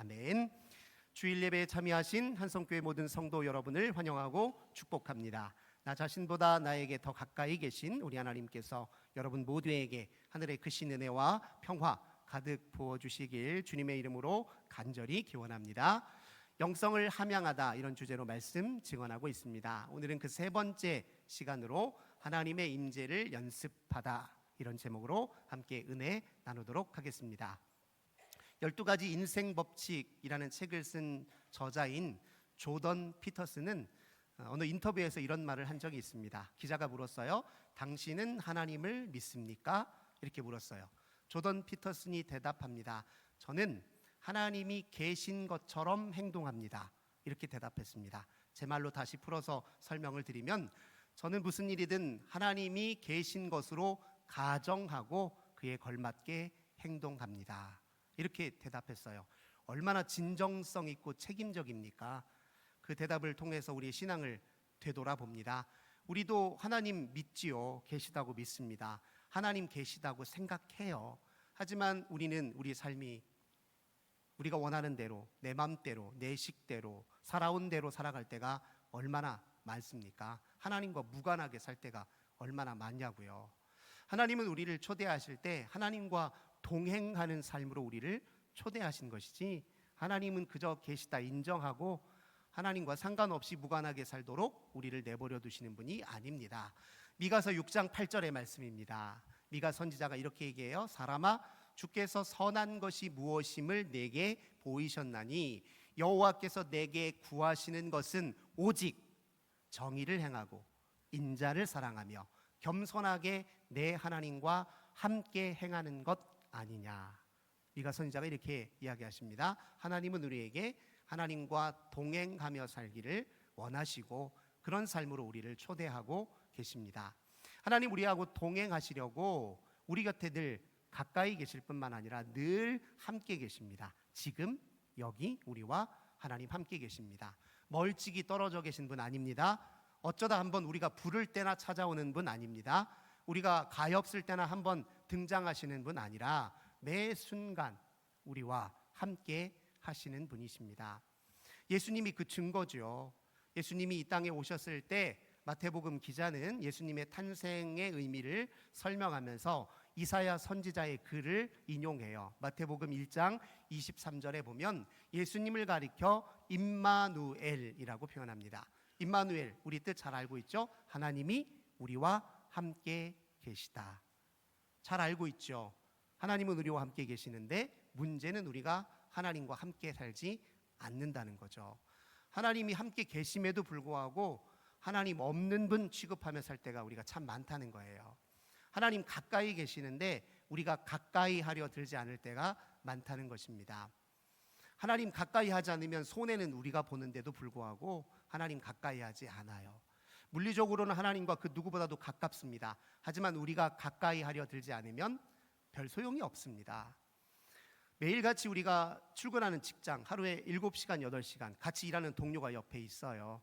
아멘. 주일 예배에 참여하신 한성교회 모든 성도 여러분을 환영하고 축복합니다. 나 자신보다 나에게 더 가까이 계신 우리 하나님께서 여러분 모두에게 하늘의 크신 은혜와 평화 가득 부어주시길 주님의 이름으로 간절히 기원합니다. 영성을 함양하다, 이런 주제로 말씀 증언하고 있습니다. 오늘은 그 세 번째 시간으로 하나님의 임재를 연습하다, 이런 제목으로 함께 은혜 나누도록 하겠습니다. 12가지 인생 법칙이라는 책을 쓴 저자인 조던 피터슨은 어느 인터뷰에서 이런 말을 한 적이 있습니다. 기자가 물었어요. 당신은 하나님을 믿습니까? 이렇게 물었어요. 조던 피터슨이 대답합니다. 저는 하나님이 계신 것처럼 행동합니다. 이렇게 대답했습니다. 제 말로 다시 풀어서 설명을 드리면, 저는 무슨 일이든 하나님이 계신 것으로 가정하고 그에 걸맞게 행동합니다. 이렇게 대답했어요. 얼마나 진정성 있고 책임적입니까? 그 대답을 통해서 우리의 신앙을 되돌아봅니다. 우리도 하나님 믿지요. 계시다고 믿습니다. 하나님 계시다고 생각해요. 하지만 우리는 우리 삶이 우리가 원하는 대로, 내 맘대로, 내 식대로, 살아온 대로 살아갈 때가 얼마나 많습니까? 하나님과 무관하게 살 때가 얼마나 많냐고요. 하나님은 우리를 초대하실 때 하나님과 동행하는 삶으로 우리를 초대하신 것이지, 하나님은 그저 계시다 인정하고 하나님과 상관없이 무관하게 살도록 우리를 내버려 두시는 분이 아닙니다. 미가서 6장 8절의 말씀입니다. 미가 선지자가 이렇게 얘기해요. 사람아, 주께서 선한 것이 무엇임을 내게 보이셨나니 여호와께서 내게 구하시는 것은 오직 정의를 행하고 인자를 사랑하며 겸손하게 내 하나님과 함께 행하는 것 아니냐. 미가 선지자가 이렇게 이야기하십니다. 하나님은 우리에게 하나님과 동행하며 살기를 원하시고 그런 삶으로 우리를 초대하고 계십니다. 하나님 우리하고 동행하시려고 우리 곁에 늘 가까이 계실 뿐만 아니라 늘 함께 계십니다. 지금 여기 우리와 하나님 함께 계십니다. 멀찍이 떨어져 계신 분 아닙니다. 어쩌다 한번 우리가 부를 때나 찾아오는 분 아닙니다. 우리가 가엾을 때나 한번 등장하시는 분 아니라 매 순간 우리와 함께 하시는 분이십니다. 예수님이 그 증거죠. 예수님이 이 땅에 오셨을 때 마태복음 기자는 예수님의 탄생의 의미를 설명하면서 이사야 선지자의 글을 인용해요. 마태복음 1장 23절에 보면 예수님을 가리켜 임마누엘이라고 표현합니다. 임마누엘, 우리 뜻 잘 알고 있죠? 하나님이 우리와 함께 계시다. 잘 알고 있죠? 하나님은 우리와 함께 계시는데 문제는 우리가 하나님과 함께 살지 않는다는 거죠. 하나님이 함께 계심에도 불구하고 하나님 없는 분 취급하며 살 때가 우리가 참 많다는 거예요. 하나님 가까이 계시는데 우리가 가까이 하려 들지 않을 때가 많다는 것입니다. 하나님 가까이 하지 않으면 손해는 우리가 보는데도 불구하고 하나님 가까이 하지 않아요. 물리적으로는 하나님과 그 누구보다도 가깝습니다. 하지만 우리가 가까이 하려 들지 않으면 별 소용이 없습니다. 매일같이 우리가 출근하는 직장, 하루에 7시간, 8시간 같이 일하는 동료가 옆에 있어요.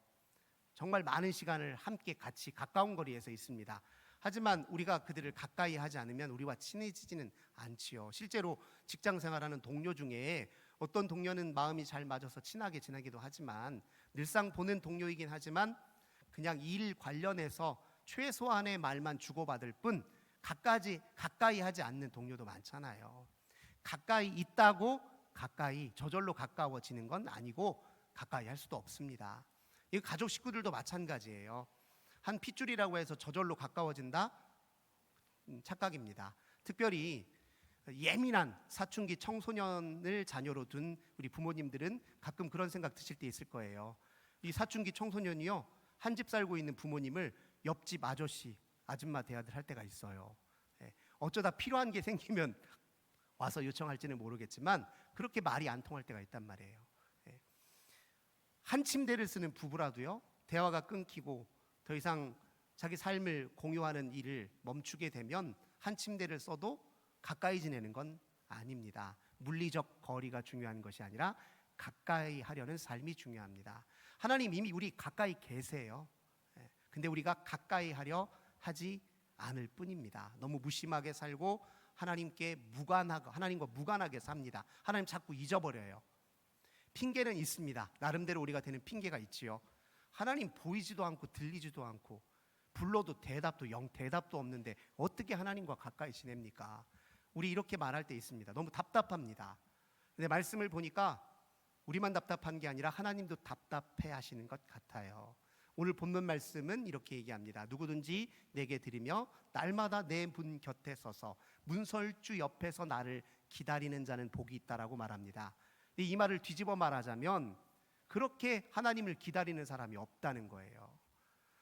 정말 많은 시간을 함께 같이 가까운 거리에서 있습니다. 하지만 우리가 그들을 가까이 하지 않으면 우리와 친해지지는 않지요. 실제로 직장 생활하는 동료 중에 어떤 동료는 마음이 잘 맞아서 친하게 지내기도 하지만, 늘상 보는 동료이긴 하지만 그냥 일 관련해서 최소한의 말만 주고받을 뿐 가까이 하지 않는 동료도 많잖아요. 가까이 있다고 가까이 저절로 가까워지는 건 아니고 가까이 할 수도 없습니다. 이 가족 식구들도 마찬가지예요. 한 핏줄이라고 해서 저절로 가까워진다? 착각입니다. 특별히 예민한 사춘기 청소년을 자녀로 둔 우리 부모님들은 가끔 그런 생각 드실 때 있을 거예요. 이 사춘기 청소년이요, 한 집 살고 있는 부모님을 옆집 아저씨, 아줌마 대하들 할 때가 있어요. 어쩌다 필요한 게 생기면 와서 요청할지는 모르겠지만 그렇게 말이 안 통할 때가 있단 말이에요. 한 침대를 쓰는 부부라도요, 대화가 끊기고 더 이상 자기 삶을 공유하는 일을 멈추게 되면 한 침대를 써도 가까이 지내는 건 아닙니다. 물리적 거리가 중요한 것이 아니라 가까이 하려는 삶이 중요합니다. 하나님 이미 우리 가까이 계세요. 근데 우리가 가까이 하려 하지 않을 뿐입니다. 너무 무심하게 살고 하나님과 무관하게 삽니다. 하나님 자꾸 잊어버려요. 핑계는 있습니다. 나름대로 우리가 되는 핑계가 있지요. 하나님 보이지도 않고 들리지도 않고 불러도 대답도 대답도 없는데 어떻게 하나님과 가까이 지냅니까? 우리 이렇게 말할 때 있습니다. 너무 답답합니다. 근데 말씀을 보니까 우리만 답답한 게 아니라 하나님도 답답해 하시는 것 같아요. 오늘 본문 말씀은 이렇게 얘기합니다. 누구든지 내게 드리며 날마다 내 문 곁에 서서 문설주 옆에서 나를 기다리는 자는 복이 있다라고 말합니다. 이 말을 뒤집어 말하자면 그렇게 하나님을 기다리는 사람이 없다는 거예요.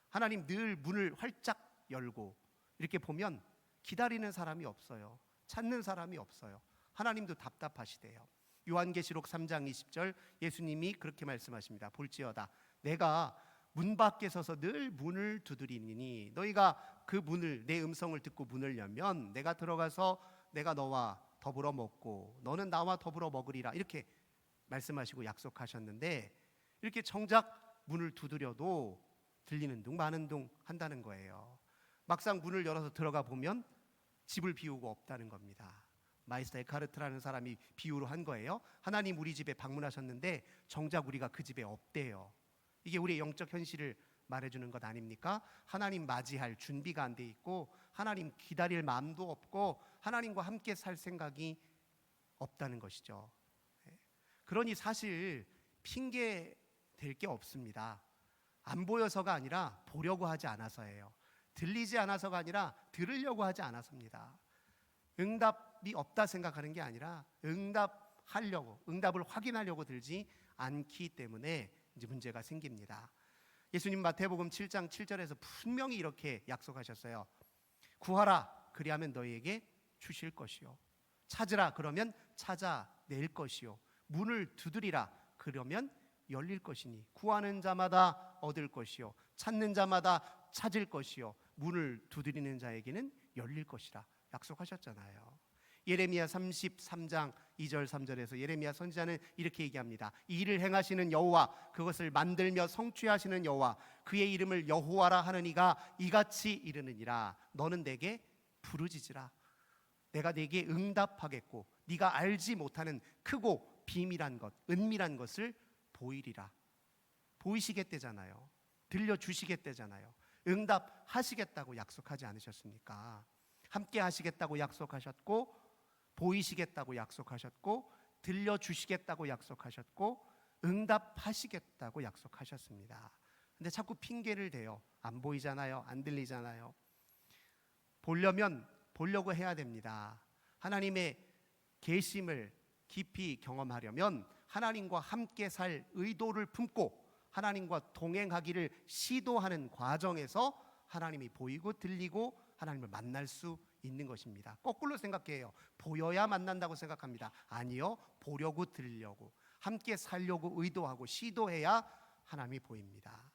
하나님 늘 문을 활짝 열고 이렇게 보면 기다리는 사람이 없어요. 찾는 사람이 없어요. 하나님도 답답하시대요. 요한계시록 3장 20절 예수님이 그렇게 말씀하십니다. 볼지어다 내가 문 밖에 서서 늘 문을 두드리니 너희가 그 문을 내 음성을 듣고 문을 열면 내가 들어가서 내가 너와 더불어 먹고 너는 나와 더불어 먹으리라 이렇게 말씀하시고 약속하셨는데 이렇게 정작 문을 두드려도 들리는 둥 마는 둥 한다는 거예요. 막상 문을 열어서 들어가 보면 집을 비우고 없다는 겁니다. 마이스터 에카르트라는 사람이 비유로 한 거예요. 하나님 우리 집에 방문하셨는데 정작 우리가 그 집에 없대요. 이게 우리의 영적 현실을 말해주는 것 아닙니까? 하나님 맞이할 준비가 안 돼 있고 하나님 기다릴 마음도 없고 하나님과 함께 살 생각이 없다는 것이죠. 그러니 사실 핑계 될 게 없습니다. 안 보여서가 아니라 보려고 하지 않아서예요. 들리지 않아서가 아니라 들으려고 하지 않아서입니다. 응답이 없다 생각하는 게 아니라 응답을 확인하려고 들지 않기 때문에 이제 문제가 생깁니다. 예수님 마태복음 7장 7절에서 분명히 이렇게 약속하셨어요. 구하라 그리하면 너희에게 주실 것이요 찾으라 그러면 찾아낼 것이요 문을 두드리라 그러면 열릴 것이니 구하는 자마다 얻을 것이요 찾는 자마다 찾을 것이요 문을 두드리는 자에게는 열릴 것이라 약속하셨잖아요. 예레미야 33장 2절 3절에서 예레미야 선지자는 이렇게 얘기합니다. 이 일을 행하시는 여호와 그것을 만들며 성취하시는 여호와 그의 이름을 여호와라 하는 이가 이같이 이르느니라 너는 내게 부르짖으라 내가 내게 응답하겠고 네가 알지 못하는 크고 비밀한 것 은밀한 것을 보이리라. 보이시겠대잖아요. 들려주시겠대잖아요. 응답하시겠다고 약속하지 않으셨습니까? 함께 하시겠다고 약속하셨고 보이시겠다고 약속하셨고 들려주시겠다고 약속하셨고 응답하시겠다고 약속하셨습니다. 근데 자꾸 핑계를 대요. 안 보이잖아요. 안 들리잖아요. 보려면 보려고 해야 됩니다. 하나님의 계심을 깊이 경험하려면 하나님과 함께 살 의도를 품고 하나님과 동행하기를 시도하는 과정에서 하나님이 보이고 들리고 하나님을 만날 수 있는 것입니다. 거꾸로 생각해요. 보여야 만난다고 생각합니다. 아니요. 보려고 들으려고 함께 살려고 의도하고 시도해야 하나님이 보입니다.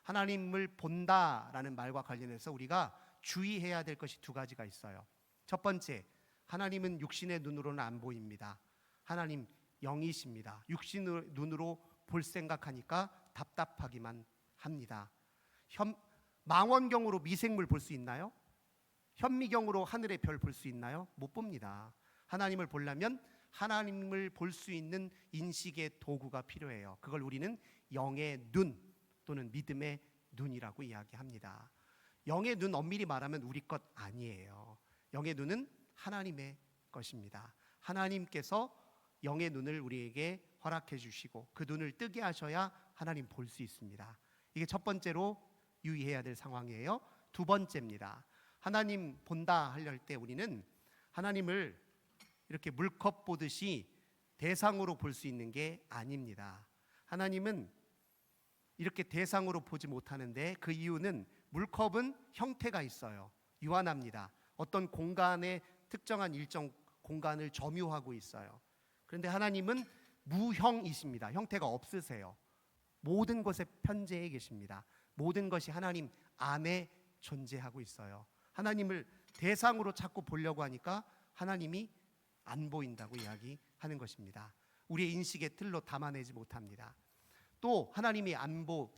하나님을 본다라는 말과 관련해서 우리가 주의해야 될 것이 두 가지가 있어요. 첫 번째, 하나님은 육신의 눈으로는 안 보입니다. 하나님 영이십니다. 육신의 눈으로 볼 생각하니까 답답하기만 합니다. 망원경으로 미생물 볼 수 있나요? 현미경으로 하늘의 별 볼 수 있나요? 못 봅니다. 하나님을 보려면 하나님을 볼 수 있는 인식의 도구가 필요해요. 그걸 우리는 영의 눈 또는 믿음의 눈이라고 이야기합니다. 영의 눈 엄밀히 말하면 우리 것 아니에요. 영의 눈은 하나님의 것입니다. 하나님께서 영의 눈을 우리에게 허락해 주시고 그 눈을 뜨게 하셔야 하나님 볼 수 있습니다. 이게 첫 번째로 유의해야 될 상황이에요. 두 번째입니다. 하나님 본다 할 때 우리는 하나님을 이렇게 물컵 보듯이 대상으로 볼 수 있는 게 아닙니다. 하나님은 이렇게 대상으로 보지 못하는데 그 이유는 물컵은 형태가 있어요. 유한합니다. 어떤 공간에 특정한 일정 공간을 점유하고 있어요. 그런데 하나님은 무형이십니다. 형태가 없으세요. 모든 것에 편재해 계십니다. 모든 것이 하나님 안에 존재하고 있어요. 하나님을 대상으로 자꾸 보려고 하니까 하나님이 안 보인다고 이야기하는 것입니다. 우리의 인식의 틀로 담아내지 못합니다. 또 하나님이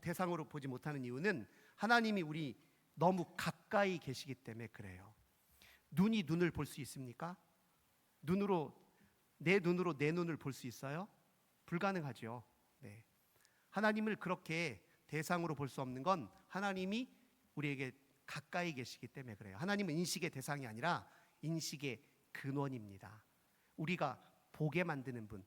대상으로 보지 못하는 이유는 하나님이 우리 너무 가까이 계시기 때문에 그래요. 눈이 눈을 볼 수 있습니까? 내 눈으로 내 눈을 볼 수 있어요? 불가능하죠. 네. 하나님을 그렇게 대상으로 볼 수 없는 건 하나님이 우리에게 가까이 계시기 때문에 그래요. 하나님은 인식의 대상이 아니라 인식의 근원입니다. 우리가 보게 만드는 분,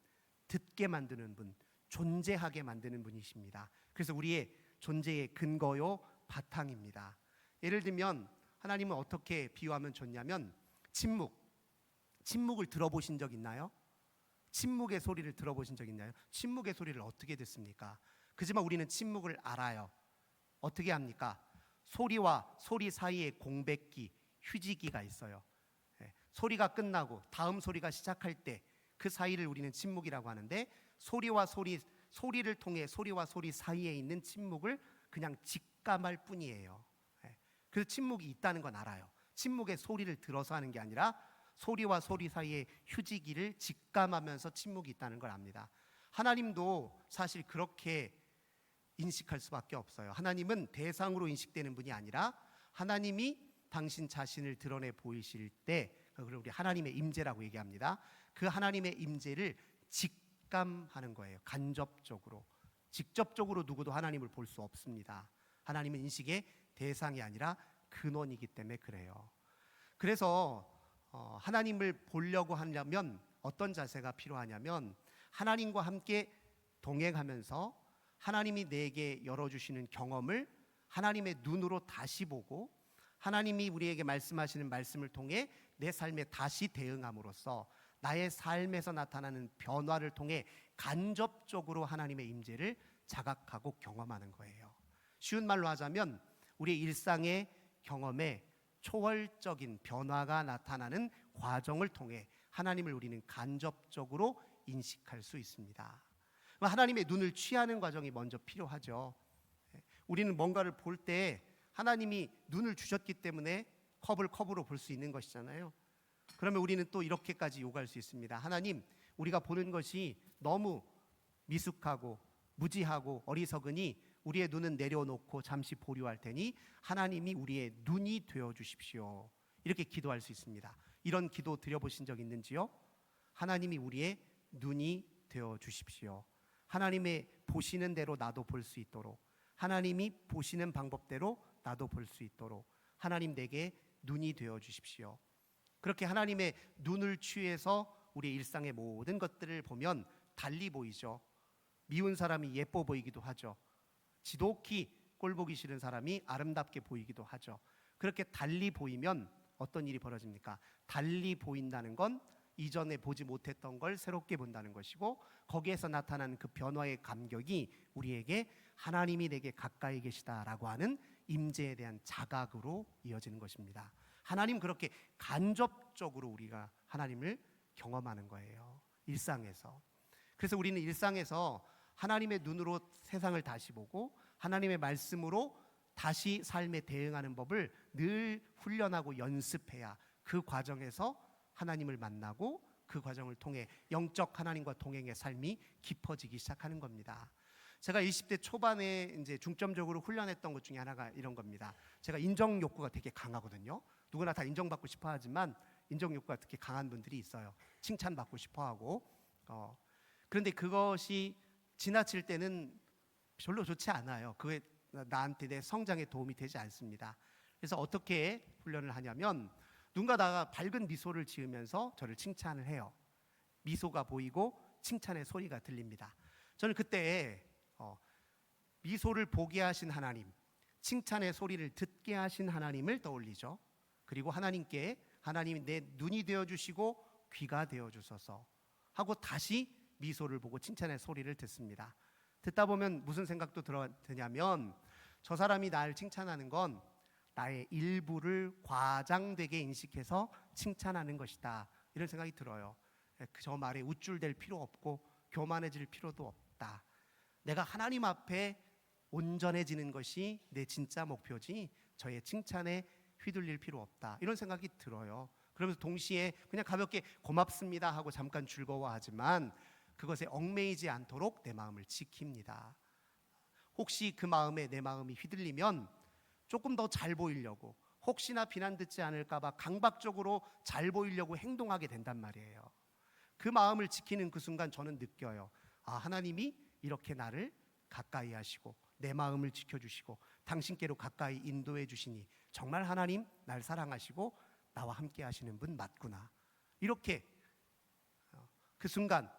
듣게 만드는 분, 존재하게 만드는 분이십니다. 그래서 우리의 존재의 근거요 바탕입니다. 예를 들면 하나님은 어떻게 비유하면 좋냐면 침묵을 들어보신 적 있나요? 침묵의 소리를 들어보신 적 있나요? 침묵의 소리를 어떻게 듣습니까? 그지만 우리는 침묵을 알아요. 어떻게 합니까? 소리와 소리 사이에 공백기, 휴지기가 있어요. 소리가 끝나고 다음 소리가 시작할 때 그 사이를 우리는 침묵이라고 하는데, 소리를 통해 소리와 소리 사이에 있는 침묵을 그냥 직감할 뿐이에요. 그래서 침묵이 있다는 건 알아요. 침묵의 소리를 들어서 하는 게 아니라 소리와 소리 사이의 휴지기를 직감하면서 침묵이 있다는 걸 압니다. 하나님도 사실 그렇게 인식할 수밖에 없어요. 하나님은 대상으로 인식되는 분이 아니라 하나님이 당신 자신을 드러내 보이실 때, 그걸 우리 하나님의 임재라고 얘기합니다. 그 하나님의 임재를 직감하는 거예요. 간접적으로. 직접적으로 누구도 하나님을 볼 수 없습니다. 하나님은 인식의 대상이 아니라 근원이기 때문에 그래요. 그래서 하나님을 보려고 하려면 어떤 자세가 필요하냐면, 하나님과 함께 동행하면서 하나님이 내게 열어주시는 경험을 하나님의 눈으로 다시 보고, 하나님이 우리에게 말씀하시는 말씀을 통해 내 삶에 다시 대응함으로써 나의 삶에서 나타나는 변화를 통해 간접적으로 하나님의 임재를 자각하고 경험하는 거예요. 쉬운 말로 하자면 우리의 일상의 경험에 초월적인 변화가 나타나는 과정을 통해 하나님을 우리는 간접적으로 인식할 수 있습니다. 하나님의 눈을 취하는 과정이 먼저 필요하죠. 우리는 뭔가를 볼 때 하나님이 눈을 주셨기 때문에 컵을 컵으로 볼 수 있는 것이잖아요. 그러면 우리는 또 이렇게까지 요구할 수 있습니다. 하나님, 우리가 보는 것이 너무 미숙하고 무지하고 어리석으니 우리의 눈은 내려놓고 잠시 보류할 테니 하나님이 우리의 눈이 되어 주십시오. 이렇게 기도할 수 있습니다. 이런 기도 드려보신 적 있는지요? 하나님이 우리의 눈이 되어 주십시오. 하나님의 보시는 대로 나도 볼 수 있도록, 하나님이 보시는 방법대로 나도 볼 수 있도록 하나님 내게 눈이 되어 주십시오. 그렇게 하나님의 눈을 취해서 우리의 일상의 모든 것들을 보면 달리 보이죠. 미운 사람이 예뻐 보이기도 하죠. 지독히 꼴보기 싫은 사람이 아름답게 보이기도 하죠. 그렇게 달리 보이면 어떤 일이 벌어집니까? 달리 보인다는 건 이전에 보지 못했던 걸 새롭게 본다는 것이고, 거기에서 나타나는 그 변화의 감격이 우리에게 하나님이 내게 가까이 계시다라고 하는 임재에 대한 자각으로 이어지는 것입니다. 하나님, 그렇게 간접적으로 우리가 하나님을 경험하는 거예요, 일상에서. 그래서 우리는 일상에서 하나님의 눈으로 세상을 다시 보고 하나님의 말씀으로 다시 삶에 대응하는 법을 늘 훈련하고 연습해야 그 과정에서 하나님을 만나고 그 과정을 통해 영적 하나님과 동행의 삶이 깊어지기 시작하는 겁니다. 제가 20대 초반에 이제 중점적으로 훈련했던 것 중에 하나가 이런 겁니다. 제가 인정 욕구가 되게 강하거든요. 누구나 다 인정받고 싶어 하지만 인정 욕구가 특히 강한 분들이 있어요. 칭찬받고 싶어 하고. 그런데 그것이 지나칠 때는 별로 좋지 않아요. 그게 나한테 내 성장에 도움이 되지 않습니다. 그래서 어떻게 훈련을 하냐면, 누군가 나가 밝은 미소를 지으면서 저를 칭찬을 해요. 미소가 보이고 칭찬의 소리가 들립니다. 저는 그때 미소를 보게 하신 하나님, 칭찬의 소리를 듣게 하신 하나님을 떠올리죠. 그리고 하나님께, 하나님이 내 눈이 되어주시고 귀가 되어주소서 하고 다시 미소를 보고 칭찬의 소리를 듣습니다. 듣다 보면 무슨 생각도 드냐면, 저 사람이 나를 칭찬하는 건 나의 일부를 과장되게 인식해서 칭찬하는 것이다, 이런 생각이 들어요. 저 말에 우쭐댈 필요 없고 교만해질 필요도 없다. 내가 하나님 앞에 온전해지는 것이 내 진짜 목표지 저의 칭찬에 휘둘릴 필요 없다, 이런 생각이 들어요. 그러면서 동시에 그냥 가볍게 고맙습니다 하고 잠깐 즐거워하지만 그것에 얽매이지 않도록 내 마음을 지킵니다. 혹시 그 마음에 내 마음이 휘둘리면 조금 더 잘 보이려고, 혹시나 비난 듣지 않을까 봐 강박적으로 잘 보이려고 행동하게 된단 말이에요. 그 마음을 지키는 그 순간 저는 느껴요. 하나님이 이렇게 나를 가까이 하시고 내 마음을 지켜주시고 당신께로 가까이 인도해 주시니 정말 하나님 날 사랑하시고 나와 함께 하시는 분 맞구나. 이렇게 그 순간,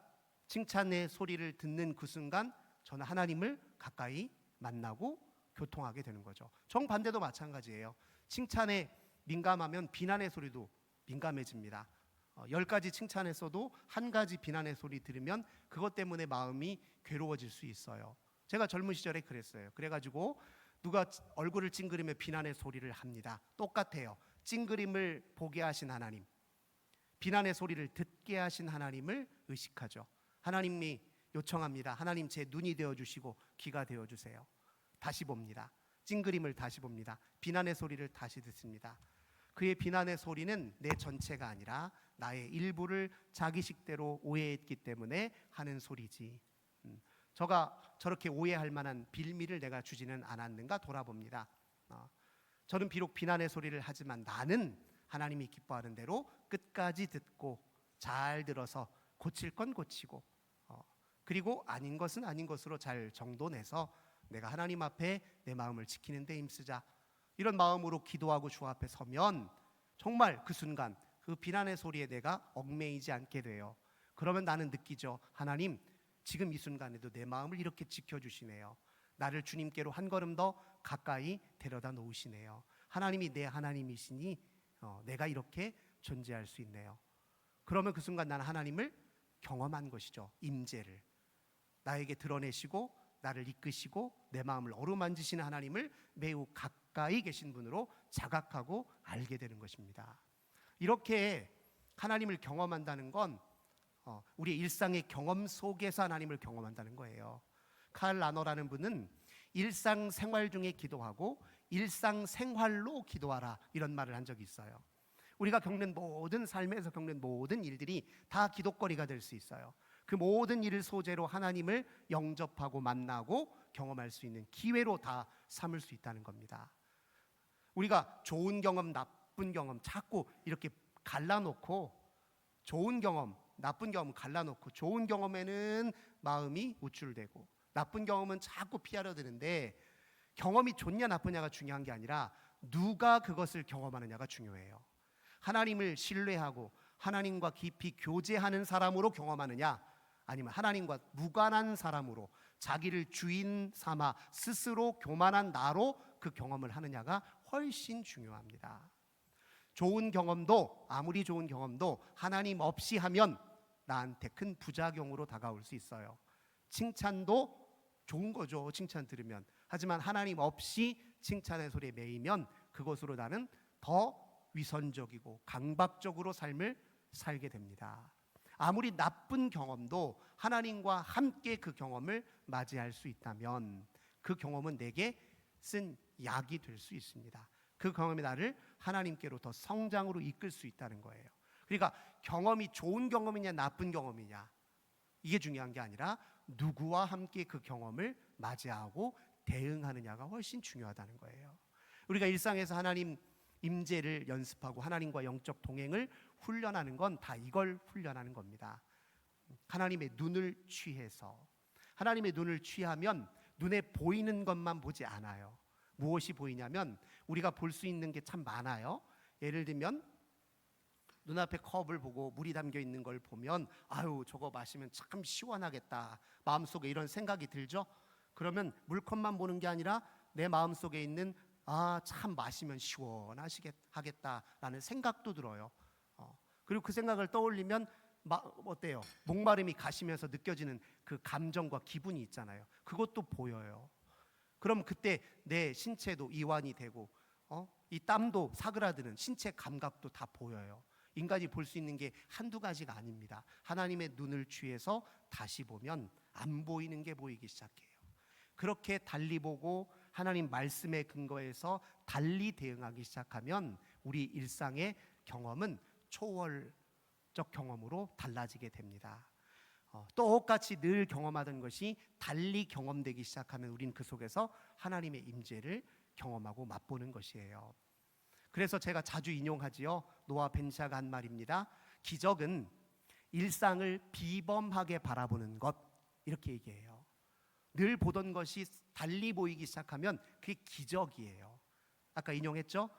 칭찬의 소리를 듣는 그 순간 저는 하나님을 가까이 만나고 교통하게 되는 거죠. 정반대도 마찬가지예요. 칭찬에 민감하면 비난의 소리도 민감해집니다. 10가지 칭찬했어도 한 가지 비난의 소리 들으면 그것 때문에 마음이 괴로워질 수 있어요. 제가 젊은 시절에 그랬어요. 그래가지고 누가 얼굴을 찡그리며 비난의 소리를 합니다. 똑같아요. 찡그림을 보게 하신 하나님, 비난의 소리를 듣게 하신 하나님을 의식하죠. 하나님이 요청합니다. 하나님 제 눈이 되어주시고 귀가 되어주세요. 다시 봅니다. 찡그림을 다시 봅니다. 비난의 소리를 다시 듣습니다. 그의 비난의 소리는 내 전체가 아니라 나의 일부를 자기 식대로 오해했기 때문에 하는 소리지. 저가 저렇게 오해할 만한 빌미를 내가 주지는 않았는가 돌아봅니다. 저는 비록 비난의 소리를 하지만 나는 하나님이 기뻐하는 대로 끝까지 듣고 잘 들어서 고칠 건 고치고 그리고 아닌 것은 아닌 것으로 잘 정돈해서 내가 하나님 앞에 내 마음을 지키는 데 힘쓰자. 이런 마음으로 기도하고 주 앞에 서면 정말 그 순간 그 비난의 소리에 내가 얽매이지 않게 돼요. 그러면 나는 느끼죠. 하나님 지금 이 순간에도 내 마음을 이렇게 지켜주시네요. 나를 주님께로 한 걸음 더 가까이 데려다 놓으시네요. 하나님이 내 하나님이시니 내가 이렇게 존재할 수 있네요. 그러면 그 순간 나는 하나님을 경험한 것이죠. 임재를 나에게 드러내시고 나를 이끄시고 내 마음을 어루만지시는 하나님을 매우 가까이 계신 분으로 자각하고 알게 되는 것입니다. 이렇게 하나님을 경험한다는 건 우리의 일상의 경험 속에서 하나님을 경험한다는 거예요. 칼 라너라는 분은 일상생활 중에 기도하고 일상생활로 기도하라 이런 말을 한 적이 있어요. 우리가 겪는 모든 삶에서 겪는 모든 일들이 다 기도거리가 될 수 있어요. 그 모든 일을 소재로 하나님을 영접하고 만나고 경험할 수 있는 기회로 다 삼을 수 있다는 겁니다. 우리가 좋은 경험, 나쁜 경험 자꾸 이렇게 갈라놓고 좋은 경험, 나쁜 경험 갈라놓고 좋은 경험에는 마음이 우쭐대고 나쁜 경험은 자꾸 피하려 드는데 경험이 좋냐 나쁘냐가 중요한 게 아니라 누가 그것을 경험하느냐가 중요해요. 하나님을 신뢰하고 하나님과 깊이 교제하는 사람으로 경험하느냐 아니면 하나님과 무관한 사람으로 자기를 주인 삼아 스스로 교만한 나로 그 경험을 하느냐가 훨씬 중요합니다. 좋은 경험도 아무리 좋은 경험도 하나님 없이 하면 나한테 큰 부작용으로 다가올 수 있어요. 칭찬도 좋은 거죠. 칭찬 들으면. 하지만 하나님 없이 칭찬의 소리에 매이면 그것으로 나는 더 위선적이고 강박적으로 삶을 살게 됩니다. 아무리 나쁜 경험도 하나님과 함께 그 경험을 맞이할 수 있다면 그 경험은 내게 쓴 약이 될 수 있습니다. 그 경험이 나를 하나님께로 더 성장으로 이끌 수 있다는 거예요. 그러니까 경험이 좋은 경험이냐 나쁜 경험이냐 이게 중요한 게 아니라 누구와 함께 그 경험을 맞이하고 대응하느냐가 훨씬 중요하다는 거예요. 우리가 일상에서 하나님 임재를 연습하고 하나님과 영적 동행을 훈련하는 건 다 이걸 훈련하는 겁니다. 하나님의 눈을 취해서 하나님의 눈을 취하면 눈에 보이는 것만 보지 않아요. 무엇이 보이냐면 우리가 볼 수 있는 게 참 많아요. 예를 들면 눈앞에 컵을 보고 물이 담겨 있는 걸 보면 아유 저거 마시면 참 시원하겠다 마음속에 이런 생각이 들죠. 그러면 물컵만 보는 게 아니라 내 마음속에 있는 참 마시면 시원하겠다라는 생각도 들어요. 그리고 그 생각을 떠올리면 어때요? 목마름이 가시면서 느껴지는 그 감정과 기분이 있잖아요. 그것도 보여요. 그럼 그때 내 신체도 이완이 되고 이 땀도 사그라드는 신체 감각도 다 보여요. 인간이 볼 수 있는 게 한두 가지가 아닙니다. 하나님의 눈을 취해서 다시 보면 안 보이는 게 보이기 시작해요. 그렇게 달리 보고 하나님 말씀에 근거해서 달리 대응하기 시작하면 우리 일상의 경험은 초월적 경험으로 달라지게 됩니다. 똑같이 늘 경험하던 것이 달리 경험되기 시작하면 우린 그 속에서 하나님의 임재를 경험하고 맛보는 것이에요. 그래서 제가 자주 인용하지요. 노아 벤샤가 한 말입니다. 기적은 일상을 비범하게 바라보는 것, 이렇게 얘기해요. 늘 보던 것이 달리 보이기 시작하면 그게 기적이에요. 아까 인용했죠?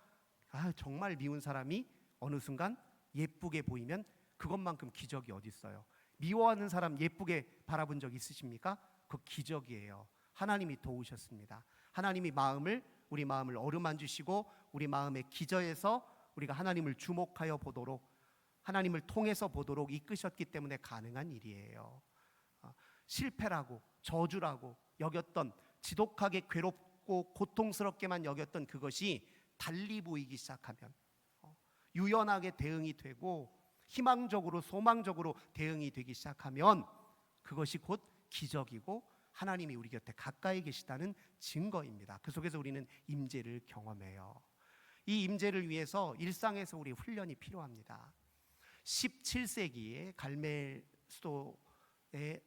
정말 미운 사람이 어느 순간 예쁘게 보이면 그것만큼 기적이 어디 있어요? 미워하는 사람 예쁘게 바라본 적 있으십니까? 그 기적이에요. 하나님이 도우셨습니다. 하나님이 우리 마음을 어루만지시고 우리 마음의 기저에서 우리가 하나님을 주목하여 보도록, 하나님을 통해서 보도록 이끄셨기 때문에 가능한 일이에요. 실패라고 저주라고 여겼던, 지독하게 괴롭고 고통스럽게만 여겼던 그것이 달리 보이기 시작하면, 유연하게 대응이 되고 희망적으로 소망적으로 대응이 되기 시작하면 그것이 곧 기적이고 하나님이 우리 곁에 가까이 계시다는 증거입니다. 그 속에서 우리는 임재를 경험해요. 이 임재를 위해서 일상에서 우리 훈련이 필요합니다. 17세기에 갈멜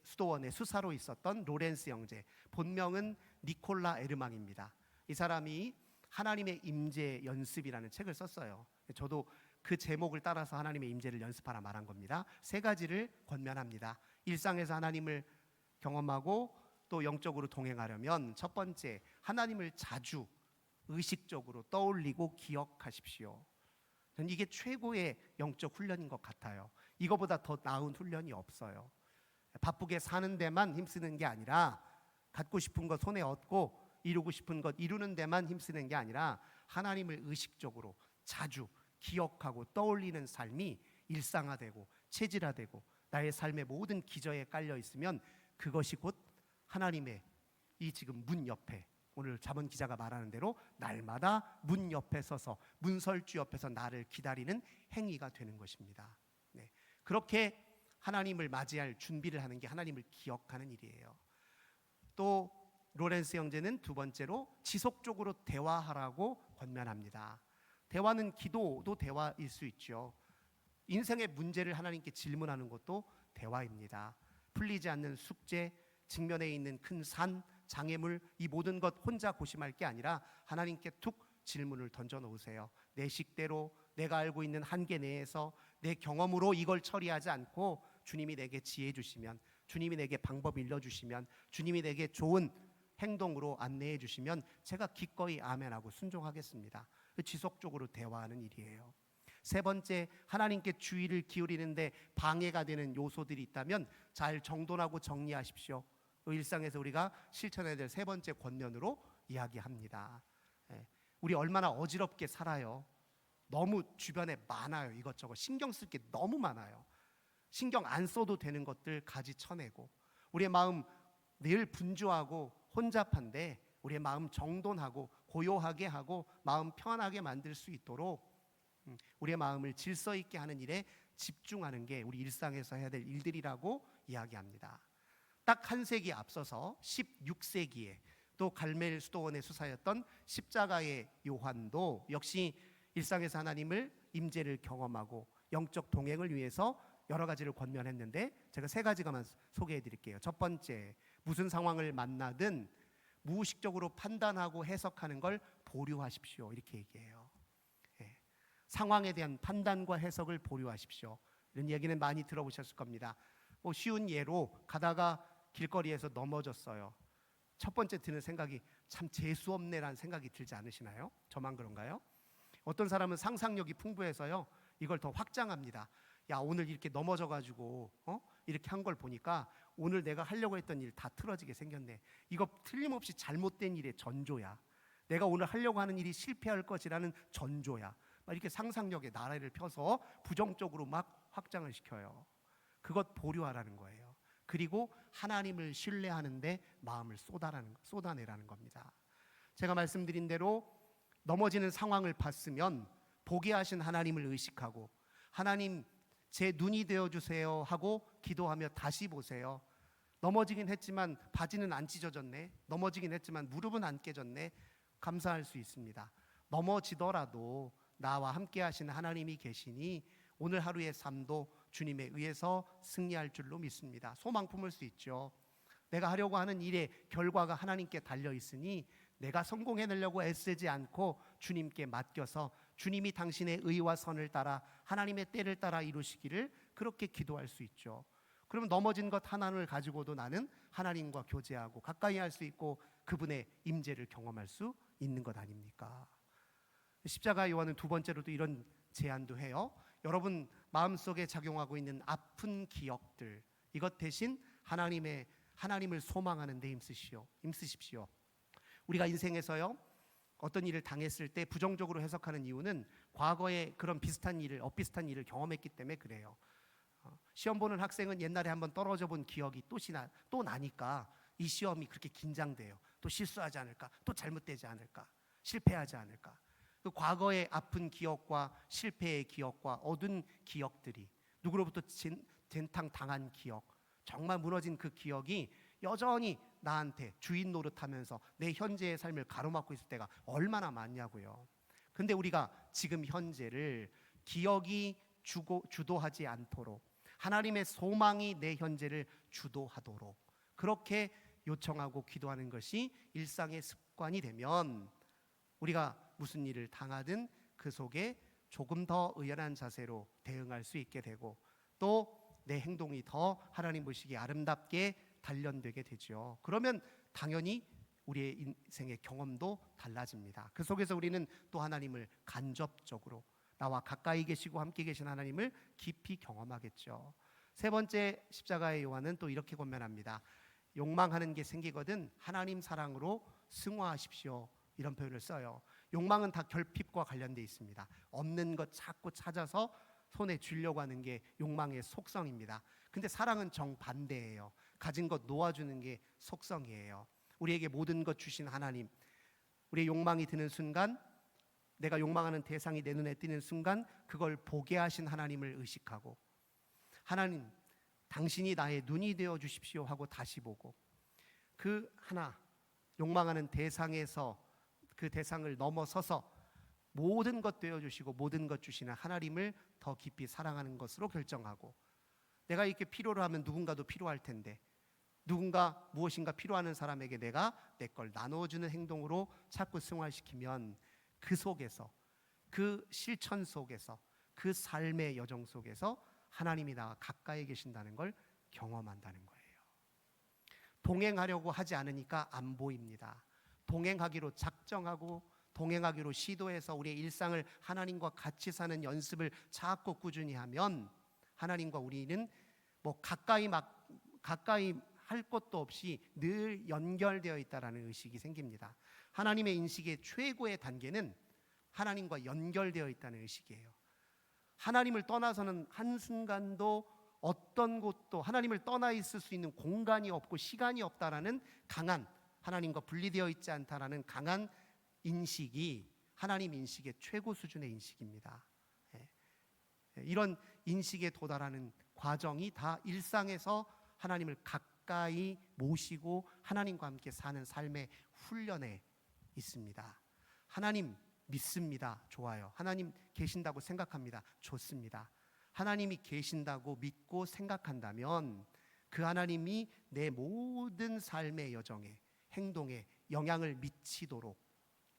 수도원의 수사로 있었던 로렌스 형제, 본명은 니콜라 에르망입니다. 이 사람이 하나님의 임재 연습이라는 책을 썼어요. 저도 그 제목을 따라서 하나님의 임재를 연습하라 말한 겁니다. 3가지를 권면합니다. 일상에서 하나님을 경험하고 또 영적으로 동행하려면 첫 번째, 하나님을 자주 의식적으로 떠올리고 기억하십시오. 저는 이게 최고의 영적 훈련인 것 같아요. 이거보다 더 나은 훈련이 없어요. 바쁘게 사는 데만 힘쓰는 게 아니라, 갖고 싶은 것 손에 얻고 이루고 싶은 것 이루는 데만 힘쓰는 게 아니라 하나님을 의식적으로 자주 기억하고 떠올리는 삶이 일상화되고 체질화되고 나의 삶의 모든 기저에 깔려 있으면 그것이 곧 하나님의 이 지금 문 옆에, 오늘 잠언 기자가 말하는 대로 날마다 문 옆에 서서, 문설주 옆에서 나를 기다리는 행위가 되는 것입니다. 네. 그렇게 하나님을 맞이할 준비를 하는 게 하나님을 기억하는 일이에요. 또 로렌스 형제는 두 번째로 지속적으로 대화하라고 권면합니다. 대화는 기도도 대화일 수 있죠. 인생의 문제를 하나님께 질문하는 것도 대화입니다. 풀리지 않는 숙제, 직면에 있는 큰 산, 장애물, 이 모든 것 혼자 고심할 게 아니라 하나님께 툭 질문을 던져 놓으세요. 내 식대로, 내가 알고 있는 한계 내에서 내 경험으로 이걸 처리하지 않고 주님이 내게 지혜 주시면, 주님이 내게 방법 일러주시면, 주님이 내게 좋은 행동으로 안내해 주시면 제가 기꺼이 아멘하고 순종하겠습니다. 지속적으로 대화하는 일이에요. 세 번째, 하나님께 주의를 기울이는데 방해가 되는 요소들이 있다면 잘 정돈하고 정리하십시오. 일상에서 우리가 실천해야 될 세 번째 권면으로 이야기합니다. 우리 얼마나 어지럽게 살아요. 너무 주변에 많아요. 이것저것 신경 쓸 게 너무 많아요. 신경 안 써도 되는 것들 가지쳐내고, 우리의 마음 늘 분주하고 혼잡한데 우리의 마음 정돈하고 고요하게 하고 마음 편하게 만들 수 있도록 우리의 마음을 질서 있게 하는 일에 집중하는 게 우리 일상에서 해야 될 일들이라고 이야기합니다. 딱 한 세기 앞서서 16세기에 또 갈멜 수도원의 수사였던 십자가의 요한도 역시 일상에서 하나님을 임재를 경험하고 영적 동행을 위해서 여러 가지를 권면했는데 제가 3가지만 소개해 드릴게요. 첫 번째, 무슨 상황을 만나든 무의식적으로 판단하고 해석하는 걸 보류하십시오. 이렇게 얘기해요. 상황에 대한 판단과 해석을 보류하십시오. 이런 얘기는 많이 들어보셨을 겁니다. 쉬운 예로 가다가 길거리에서 넘어졌어요. 첫 번째 드는 생각이 참 재수없네라는 생각이 들지 않으시나요? 저만 그런가요? 어떤 사람은 상상력이 풍부해서요, 이걸 더 확장합니다. 야, 오늘 이렇게 넘어져가지고 이렇게 한 걸 보니까 오늘 내가 하려고 했던 일 다 틀어지게 생겼네. 이거 틀림없이 잘못된 일의 전조야. 내가 오늘 하려고 하는 일이 실패할 것이라는 전조야. 막 이렇게 상상력의 나래를 펴서 부정적으로 막 확장을 시켜요. 그것 보류하라는 거예요. 그리고 하나님을 신뢰하는데 마음을 쏟아내라는 겁니다. 제가 말씀드린 대로 넘어지는 상황을 봤으면 보게 하신 하나님을 의식하고, 하나님 제 눈이 되어주세요 하고 기도하며 다시 보세요. 넘어지긴 했지만 바지는 안 찢어졌네. 넘어지긴 했지만 무릎은 안 깨졌네. 감사할 수 있습니다. 넘어지더라도 나와 함께 하시는 하나님이 계시니 오늘 하루의 삶도 주님에 의해서 승리할 줄로 믿습니다. 소망 품을 수 있죠. 내가 하려고 하는 일의 결과가 하나님께 달려 있으니 내가 성공해내려고 애쓰지 않고 주님께 맡겨서 주님이 당신의 의와 선을 따라 하나님의 때를 따라 이루시기를 그렇게 기도할 수 있죠. 그러면 넘어진 것 하나를 가지고도 나는 하나님과 교제하고 가까이 할 수 있고 그분의 임재를 경험할 수 있는 것 아닙니까? 십자가 요한은 두 번째로도 이런 제안도 해요. 여러분 마음속에 작용하고 있는 아픈 기억들, 이것 대신 하나님을 소망하는 데 힘쓰십시오. 우리가 인생에서요, 어떤 일을 당했을 때 부정적으로 해석하는 이유는 과거에 그런 엇비슷한 일을 경험했기 때문에 그래요. 시험 보는 학생은 옛날에 한번 떨어져 본 기억이 또 나니까 이 시험이 그렇게 긴장돼요. 또 실수하지 않을까, 또 잘못되지 않을까, 실패하지 않을까. 그 과거의 아픈 기억과 실패의 기억과 얻은 기억들이, 누구로부터 젠탕 당한 기억, 정말 무너진 그 기억이 여전히 나한테 주인 노릇하면서 내 현재의 삶을 가로막고 있을 때가 얼마나 많냐고요. 근데 우리가 지금 현재를 기억이 주도하지 않도록, 하나님의 소망이 내 현재를 주도하도록 그렇게 요청하고 기도하는 것이 일상의 습관이 되면 우리가 무슨 일을 당하든 그 속에 조금 더 의연한 자세로 대응할 수 있게 되고, 또 내 행동이 더 하나님 보시기에 아름답게 단련되게 되죠. 그러면 당연히 우리의 인생의 경험도 달라집니다. 그 속에서 우리는 또 하나님을 간접적으로, 나와 가까이 계시고 함께 계신 하나님을 깊이 경험하겠죠. 세 번째 십자가의 요한은 또 이렇게 권면합니다. 욕망하는 게 생기거든 하나님 사랑으로 승화하십시오, 이런 표현을 써요. 욕망은 다 결핍과 관련되어 있습니다. 없는 것 자꾸 찾아서 손에 쥐려고 하는 게 욕망의 속성입니다. 근데 사랑은 정반대예요. 가진 것 놓아주는 게 속성이에요. 우리에게 모든 것 주신 하나님, 우리의 욕망이 드는 순간, 내가 욕망하는 대상이 내 눈에 띄는 순간 그걸 보게 하신 하나님을 의식하고, 하나님 당신이 나의 눈이 되어 주십시오 하고 다시 보고, 그 하나 욕망하는 대상에서 그 대상을 넘어서서 모든 것 되어주시고 모든 것 주시는 하나님을 더 깊이 사랑하는 것으로 결정하고, 내가 이렇게 필요로 하면 누군가도 필요할 텐데 누군가 무엇인가 필요하는 사람에게 내가 내 걸 나눠주는 행동으로 자꾸 승화시키면 그 속에서, 그 실천 속에서, 그 삶의 여정 속에서 하나님이 나와 가까이 계신다는 걸 경험한다는 거예요. 동행하려고 하지 않으니까 안 보입니다. 동행하기로 작정하고 동행하기로 시도해서 우리의 일상을 하나님과 같이 사는 연습을 자꾸 꾸준히 하면 하나님과 우리는 가까이 할 것도 없이 늘 연결되어 있다라는 의식이 생깁니다. 하나님의 인식의 최고의 단계는 하나님과 연결되어 있다는 의식이에요. 하나님을 떠나서는 한순간도 어떤 곳도, 하나님을 떠나 있을 수 있는 공간이 없고 시간이 없다라는 강한, 하나님과 분리되어 있지 않다라는 강한 인식이 하나님 인식의 최고 수준의 인식입니다. 이런 인식에 도달하는 과정이 다 일상에서 하나님을 가까이 모시고 하나님과 함께 사는 삶의 훈련에 있습니다. 하나님 믿습니다. 좋아요. 하나님 계신다고 생각합니다. 좋습니다. 하나님이 계신다고 믿고 생각한다면 그 하나님이 내 모든 삶의 여정에, 행동에 영향을 미치도록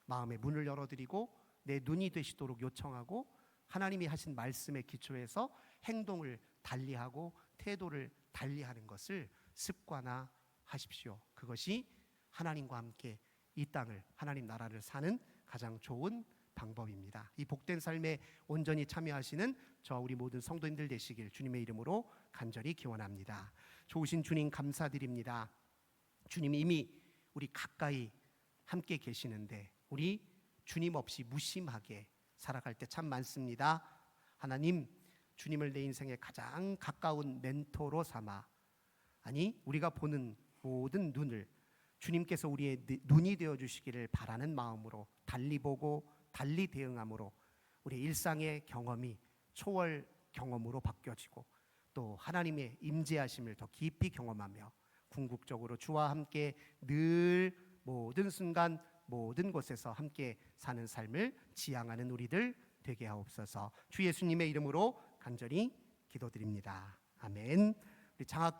마음의 문을 열어드리고 내 눈이 되시도록 요청하고, 하나님이 하신 말씀에 기초해서 행동을 달리하고 태도를 달리하는 것을 습관화하십시오. 그것이 하나님과 함께 이 땅을, 하나님 나라를 사는 가장 좋은 방법입니다. 이 복된 삶에 온전히 참여하시는 우리 모든 성도님들 되시길 주님의 이름으로 간절히 기원합니다. 좋으신 주님 감사드립니다. 주님이 이미 우리 가까이 함께 계시는데 우리 주님 없이 무심하게 살아갈 때 참 많습니다. 하나님, 주님을 내 인생의 가장 가까운 멘토로 삼아, 아니 우리가 보는 모든 눈을 주님께서 우리의 눈이 되어주시기를 바라는 마음으로 달리 보고 달리 대응함으로 우리 일상의 경험이 초월 경험으로 바뀌어지고, 또 하나님의 임재하심을 더 깊이 경험하며 궁극적으로 주와 함께 늘 모든 순간 모든 곳에서 함께 사는 삶을 지향하는 우리들 되게 하옵소서. 주 예수님의 이름으로 간절히 기도드립니다. 아멘. 우리 장학